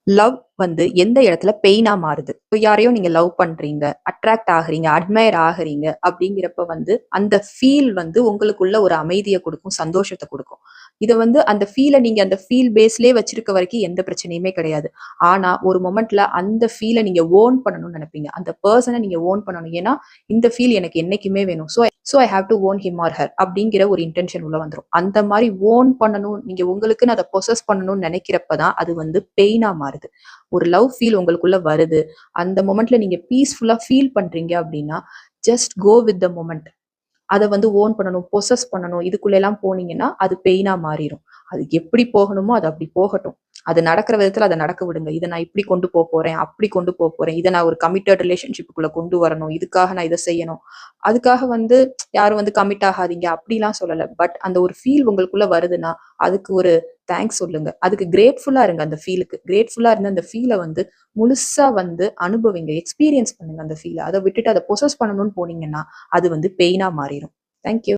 Love வந்து எந்த இடத்துல பெயினா மாறுது? இப்போ யாரையோ நீங்க லவ் பண்றீங்க, அட்ராக்ட் ஆகுறீங்க, அட்மையர் ஆகுறீங்க அப்படிங்கிறப்ப வந்து அந்த ஃபீல் வந்து உங்களுக்குள்ள ஒரு அமைதிய குடுக்கும், சந்தோஷத்த குடுக்கும். இத வந்து அந்த ஃபீல நீங்க அந்த ஃபீல் பேஸ்லயே வச்சிருக்க வரைக்கும் எந்த பிரச்சனையுமே கிடையாது. ஆனா ஒரு மொமெண்ட்ல அந்த ஃபீல நீங்க ஓன் பண்ணணும்னு நெனைப்பீங்க. அந்த பெர்சன நீங்க ஓன் பண்ணணும். ஏன்னா, இந்த ஃபீல் எனக்கு என்னைக்குமே வேணும். So I have to own him R her அப்படிங்கிற ஒரு இன்டென்ஷன் உள்ள வந்துரும். அந்த மாரி ஓன் பண்ணணும், நீங்க உங்களுக்குன்னு அத பொசஸ் பண்ணணும்னு நெனைக்கிறப்ப தான் அது வந்து பெயினா மாறுது. ஒரு லவ் ஃபீல் உங்களுக்குள்ள வருது. அந்த மொமெண்ட்ல நீங்க பீஸ்ஃபுல்லா ஃபீல் பண்றீங்க அப்படின்னா, just go with the moment. அத வந்து ஓன் பண்ணணும், பொசஸ் பண்ணணும். இதுக்குள்ள எல்லாம் போனீங்கன்னா, அது பெயினா மாறிரும். அது எப்படி போகணுமோ, அது அப்படி போகட்டும். அது நடக்கிற விதத்துல அத நடக்க விடுங்க. இத நான் இப்படி கொண்டு போறேன், அப்படி கொண்டு போறேன். இத நான் ஒரு கமிட்டட் ரிலேஷன்ஷிப்க்குள்ள கொண்டு வரணும். இதுக்காக நான் இத செய்யணும். அதுக்காக வந்து யாரும் வந்து கமிட் ஆகாதீங்க அப்படிலாம் சொல்லல. பட் அந்த ஒரு ஃபீல் உங்களுக்குள்ள வருதுன்னா, அதுக்கு ஒரு தேங்க்ஸ் சொல்லுங்க. அதுக்கு கிரேட்ஃபுல்லா இருங்க அந்த ஃபீலுக்கு. கிரேட்ஃபுல்லா இருந்து அந்த ஃபீல வந்து முழுசா வந்து அனுபவிங்க. எக்ஸ்பீரியன்ஸ் பண்ணுங்க அந்த ஃபீல. அத விட்டுட்டு அத பொசஸ் பண்ணணும்னு போனீங்கன்னா, அது வந்து பெயினா மாறிரும். Thank you.